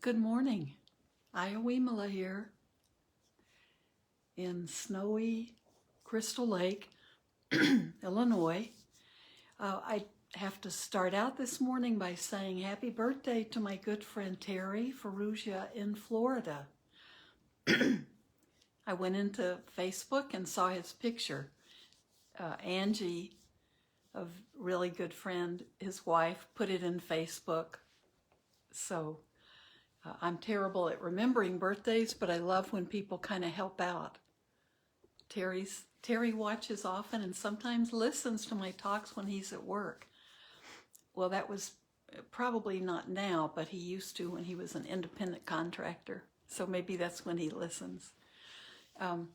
Good morning. Ayya Vimala here in snowy Crystal Lake, Illinois. I have to start out this morning by saying happy birthday to my good friend Terry Ferrugia in Florida. I went into Facebook and saw his picture. Angie, a really good friend, his wife, put it in Facebook. So I'm terrible at remembering birthdays, but I love when people kind of help out. Terry watches often and sometimes listens to my talks when he's at work. Well, that was probably not now, but he used to when he was an independent contractor. So maybe that's when he listens. But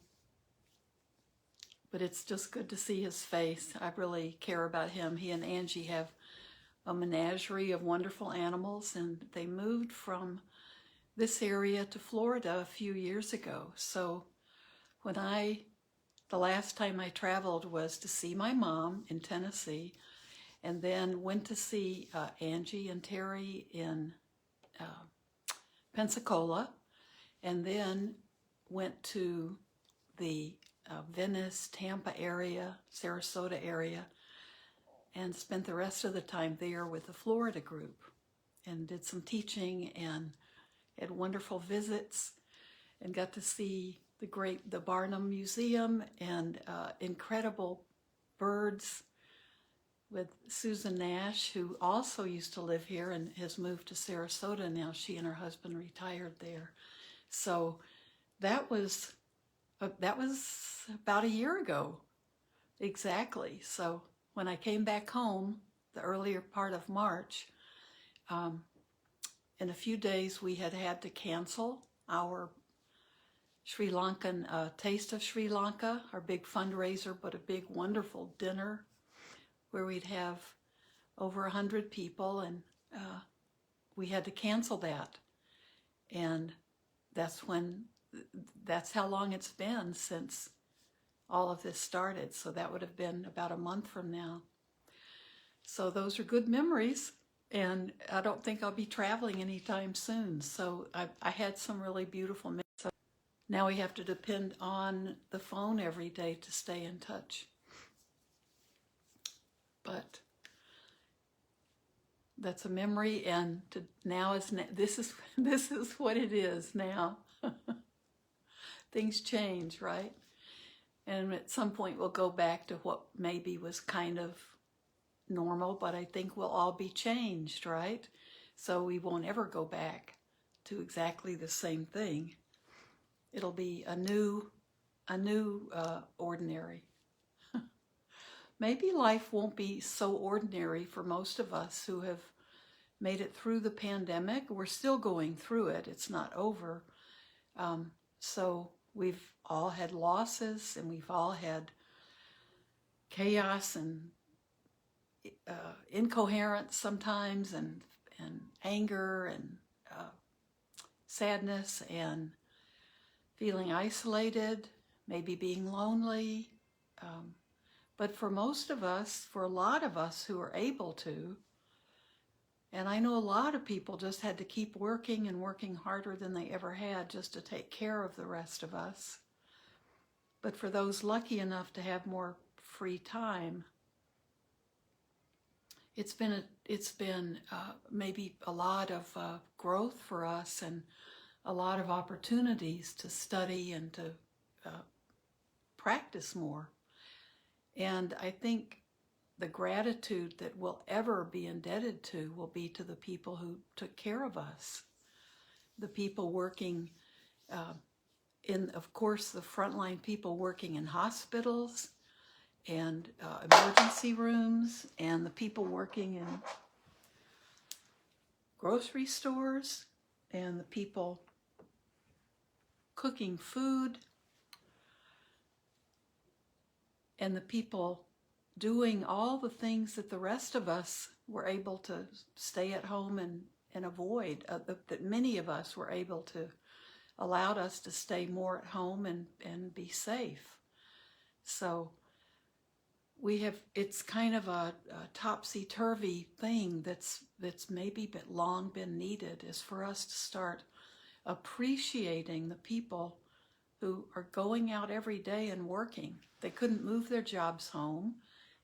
it's just good to see his face. I really care about him. He and Angie have a menagerie of wonderful animals, and they moved from this area to Florida a few years ago. So the last time I traveled was to see my mom in Tennessee, and then went to see Angie and Terry in Pensacola, and then went to the Venice, Tampa area, Sarasota area, and spent the rest of the time there with the Florida group, and did some teaching and had wonderful visits, and got to see the Barnum Museum and incredible birds with Susan Nash, who also used to live here and has moved to Sarasota now. She and her husband retired there. So that was about a year ago, exactly. So when I came back home, the earlier part of March, in a few days we had to cancel our Sri Lankan Taste of Sri Lanka, our big fundraiser, but a big wonderful dinner where we'd have over 100 people, and we had to cancel that. And that's how long it's been since all of this started. So that would have been about a month from now. So those are good memories, and I don't think I'll be traveling anytime soon. So I had some really beautiful memories. So now we have to depend on the phone every day to stay in touch. But that's a memory, and this is what it is now. Things change, right? And at some point we'll go back to what maybe was kind of normal, but I think we'll all be changed, right? So we won't ever go back to exactly the same thing. It'll be a new ordinary. Maybe life won't be so ordinary for most of us who have made it through the pandemic. We're still going through it. It's not over. So we've all had losses, and we've all had chaos and incoherence sometimes, and anger and sadness, and feeling isolated, maybe being lonely. But for most of us, for a lot of us who are able to, and I know a lot of people just had to keep working and working harder than they ever had just to take care of the rest of us. But for those lucky enough to have more free time, it's been maybe a lot of growth for us, and a lot of opportunities to study and to practice more. And I think the gratitude that we'll ever be indebted to will be to the people who took care of us, the people working of course, the frontline people working in hospitals and emergency rooms, and the people working in grocery stores, and the people cooking food, and the people doing all the things that the rest of us were able to stay at home and avoid, that many of us were able to, allowed us to stay more at home and be safe. So it's kind of a topsy-turvy thing that's maybe long been needed, is for us to start appreciating the people who are going out every day and working. They couldn't move their jobs home.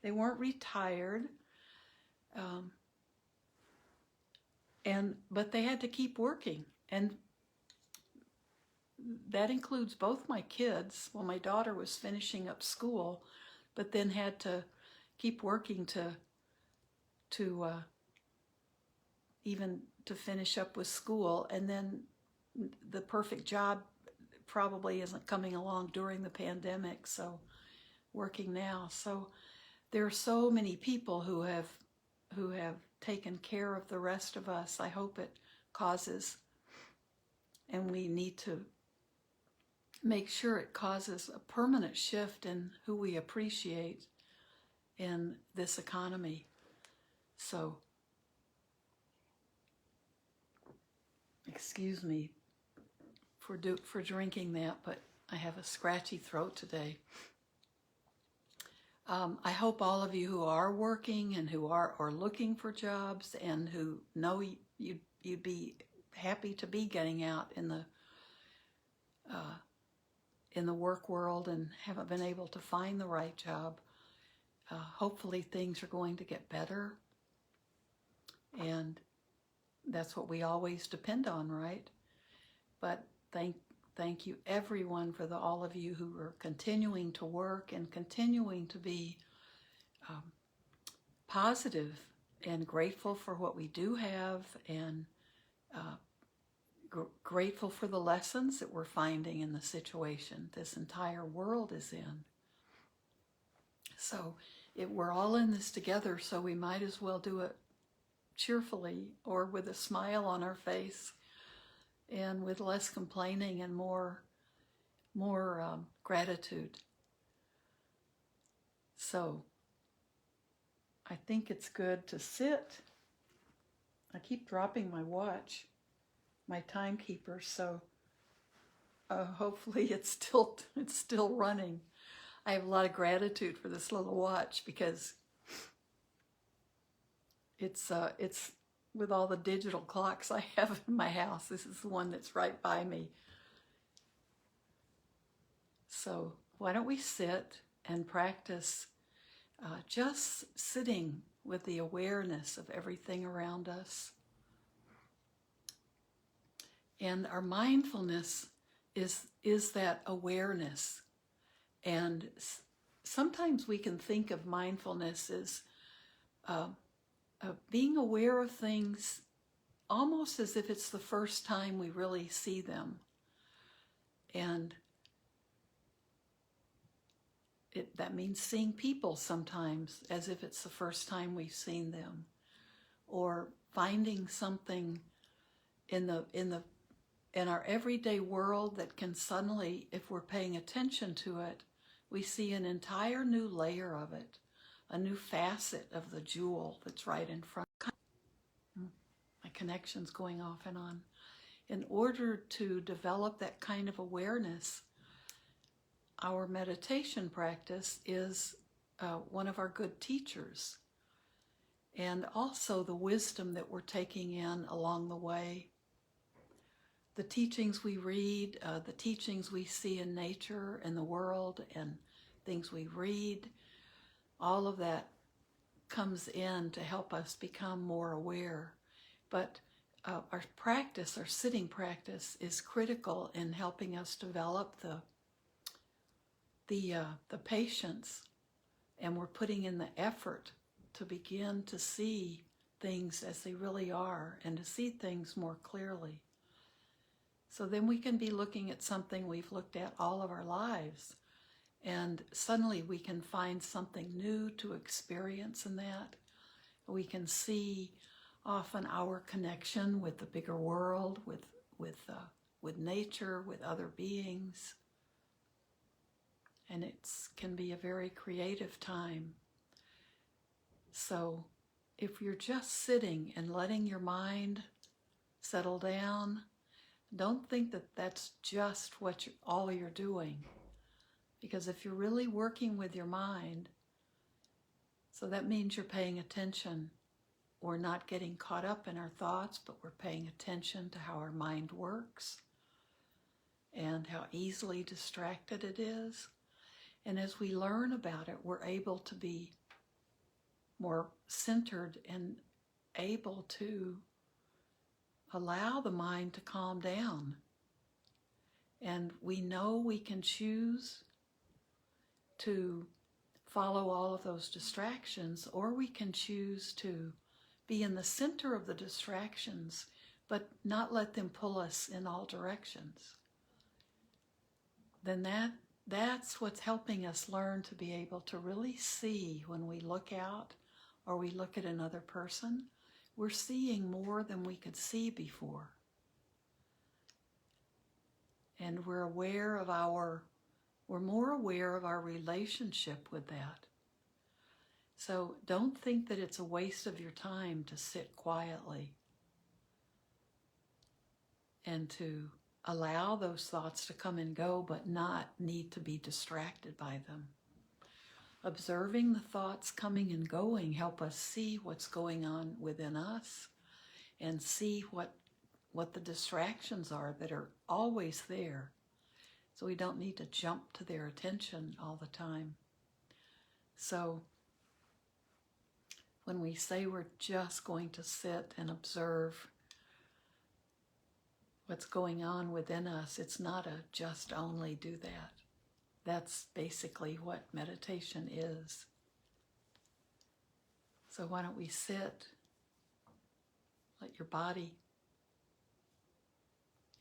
They weren't retired. But they had to keep working. And that includes both my kids. Well, my daughter was finishing up school, but then had to keep working to even to finish up with school. And then the perfect job probably isn't coming along during the pandemic, so working now. So there are so many people who have taken care of the rest of us. I hope it causes, and we need to make sure it causes, a permanent shift in who we appreciate in this economy. So, excuse me for drinking that, but I have a scratchy throat today. I hope all of you who are working and who are looking for jobs and who know you'd be happy to be getting out in the work world and haven't been able to find the right job. Hopefully things are going to get better, and that's what we always depend on, right? But thank you everyone for all of you who are continuing to work and continuing to be positive and grateful for what we do have, and grateful for the lessons that we're finding in the situation this entire world is in. So we're all in this together, so we might as well do it cheerfully, or with a smile on our face, and with less complaining and more gratitude. So I think it's good to sit. I keep dropping my watch, my timekeeper, so hopefully it's still running. I have a lot of gratitude for this little watch, because it's with all the digital clocks I have in my house, this is the one that's right by me. So why don't we sit and practice just sitting with the awareness of everything around us. And our mindfulness is that awareness. And sometimes we can think of mindfulness as being aware of things almost as if it's the first time we really see them. And that means seeing people sometimes as if it's the first time we've seen them, or finding something in our everyday world that can suddenly, if we're paying attention to it, we see an entire new layer of it, a new facet of the jewel that's right in front. My connection's going off and on. In order to develop that kind of awareness, our meditation practice is one of our good teachers. And also the wisdom that we're taking in along the way. The teachings we read, the teachings we see in nature and the world, and things we read, all of that comes in to help us become more aware. But our practice, our sitting practice, is critical in helping us develop the patience, and we're putting in the effort to begin to see things as they really are, and to see things more clearly. So then we can be looking at something we've looked at all of our lives, and suddenly we can find something new to experience in that. We can see often our connection with the bigger world, with nature, with other beings. And it can be a very creative time. So if you're just sitting and letting your mind settle down, don't think that that's just all you're doing. Because if you're really working with your mind, So that means you're paying attention. We're not getting caught up in our thoughts, but we're paying attention to how our mind works and how easily distracted it is. And as we learn about it, we're able to be more centered and able to allow the mind to calm down. And we know we can choose to follow all of those distractions, or we can choose to be in the center of the distractions, but not let them pull us in all directions. Then that's what's helping us learn to be able to really see when we look out or we look at another person, we're seeing more than we could see before. And we're more aware of our relationship with that. So don't think that it's a waste of your time to sit quietly and to allow those thoughts to come and go, but not need to be distracted by them. Observing the thoughts coming and going help us see what's going on within us and see what the distractions are that are always there. So we don't need to jump to their attention all the time. So when we say we're just going to sit and observe what's going on within us, it's not a just only do that. That's basically what meditation is. So why don't we sit, let your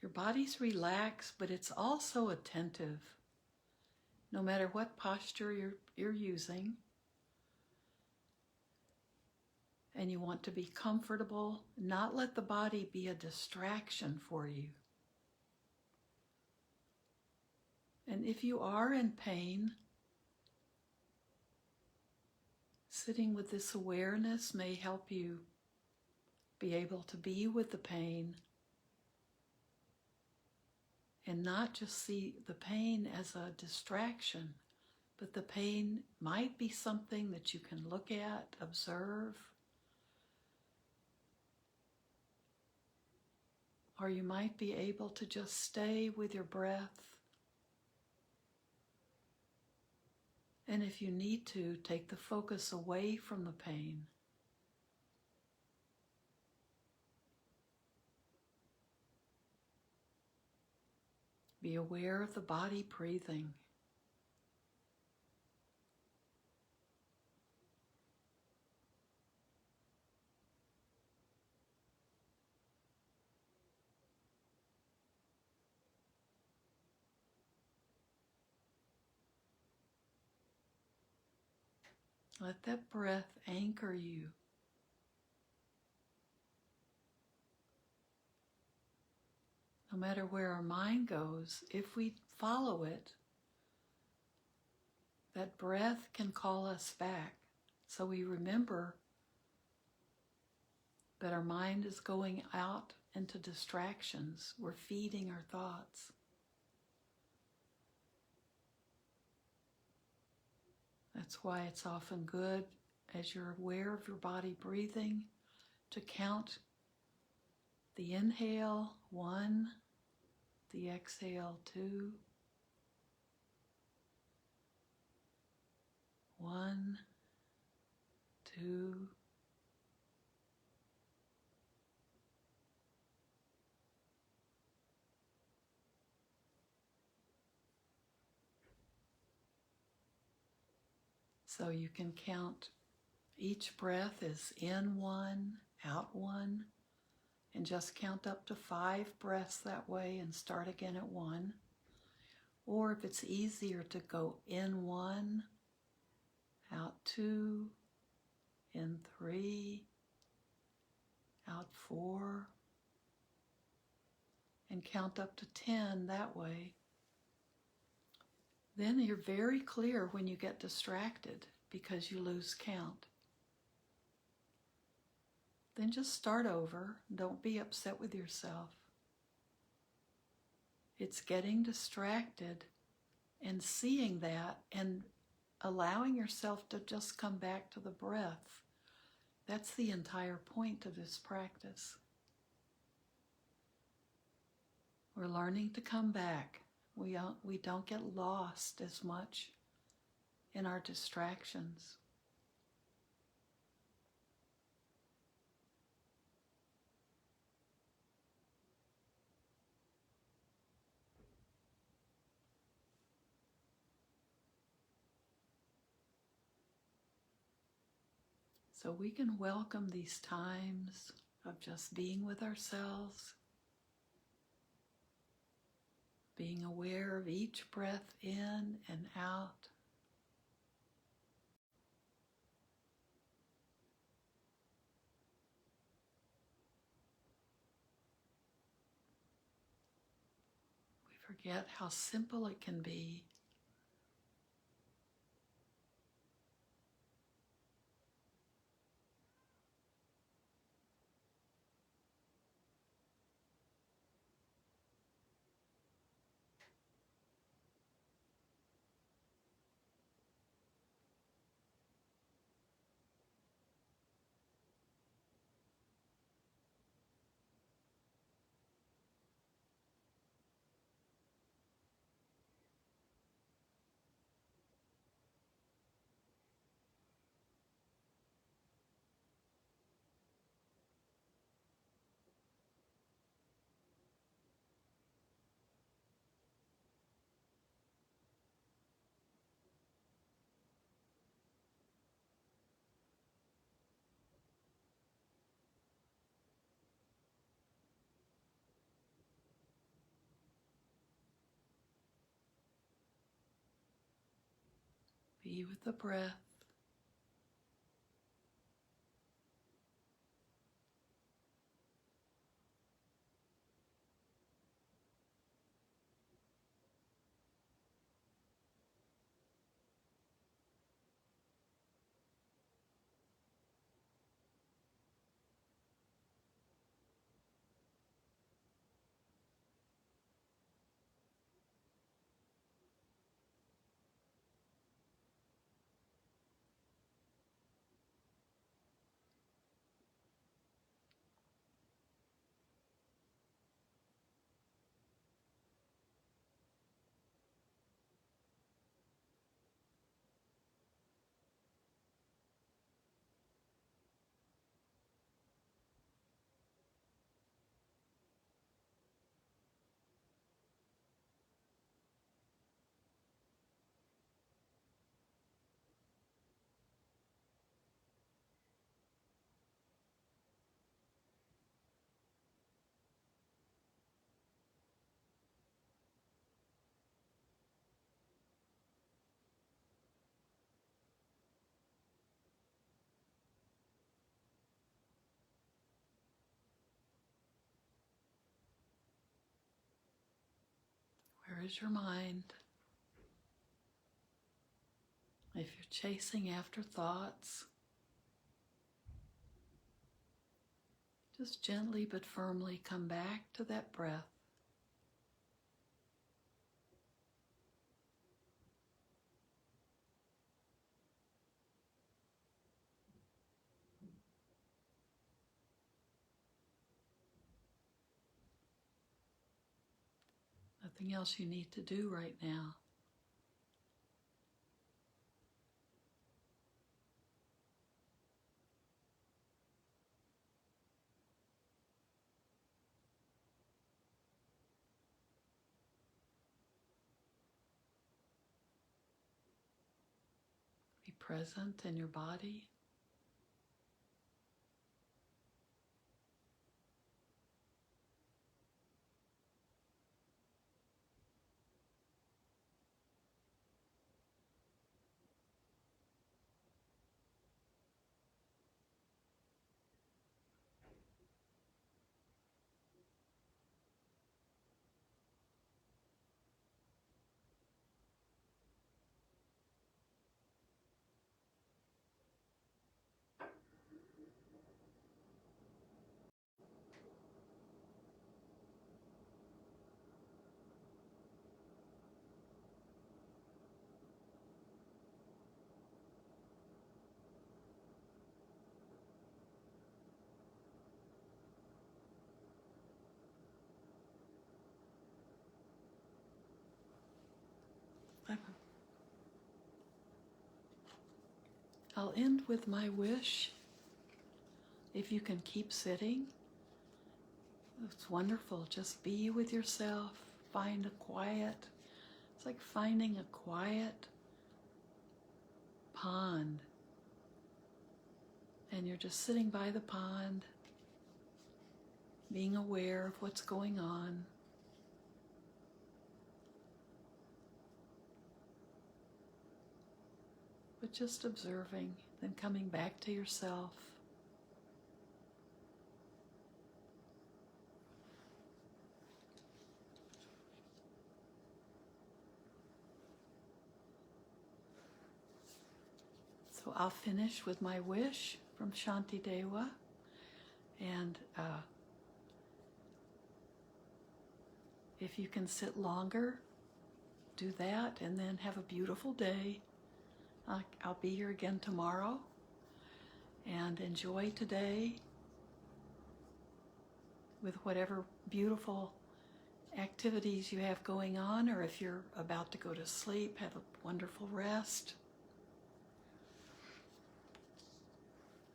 body's relaxed, but it's also attentive. No matter what posture you're using, and you want to be comfortable, not let the body be a distraction for you. And if you are in pain, sitting with this awareness may help you be able to be with the pain and not just see the pain as a distraction, but the pain might be something that you can look at, observe, or you might be able to just stay with your breath. And if you need to, take the focus away from the pain. Be aware of the body breathing. Let that breath anchor you. No matter where our mind goes, if we follow it, that breath can call us back. So we remember that our mind is going out into distractions. We're feeding our thoughts. That's why it's often good, as you're aware of your body breathing, to count the inhale, 1, the exhale, 2, 1, 2, so you can count each breath as in 1, out 1, and just count up to 5 breaths that way and start again at 1. Or if it's easier to go in 1, out 2, in 3, out 4, and count up to 10 that way. Then you're very clear when you get distracted because you lose count. Then just start over. Don't be upset with yourself. It's getting distracted and seeing that and allowing yourself to just come back to the breath. That's the entire point of this practice. We're learning to come back. We don't get lost as much in our distractions. So we can welcome these times of just being with ourselves, being aware of each breath in and out. We forget how simple it can be. Be with the breath. Where is your mind? If you're chasing after thoughts, just gently but firmly come back to that breath. Nothing else you need to do right now. Be present in your body. I'll end with my wish. If you can keep sitting, it's wonderful. Just be with yourself. Find a quiet. It's like finding a quiet pond. And you're just sitting by the pond, being aware of what's going on. But just observing, then coming back to yourself. So I'll finish with my wish from Shanti Dewa, and if you can sit longer, do that, and then have a beautiful day. I'll be here again tomorrow, and enjoy today with whatever beautiful activities you have going on, or if you're about to go to sleep, have a wonderful rest.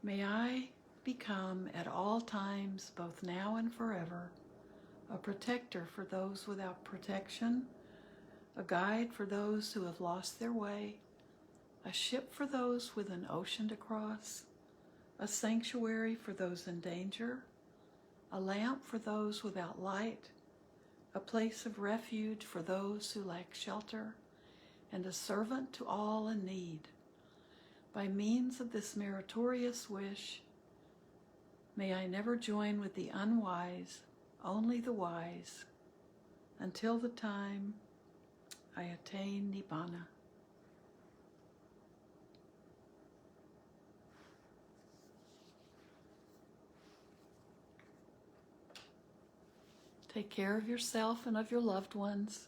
May I become at all times, both now and forever, a protector for those without protection, a guide for those who have lost their way, a ship for those with an ocean to cross, a sanctuary for those in danger, a lamp for those without light, a place of refuge for those who lack shelter, and a servant to all in need. By means of this meritorious wish, may I never join with the unwise, only the wise, until the time I attain Nibbana. Take care of yourself and of your loved ones.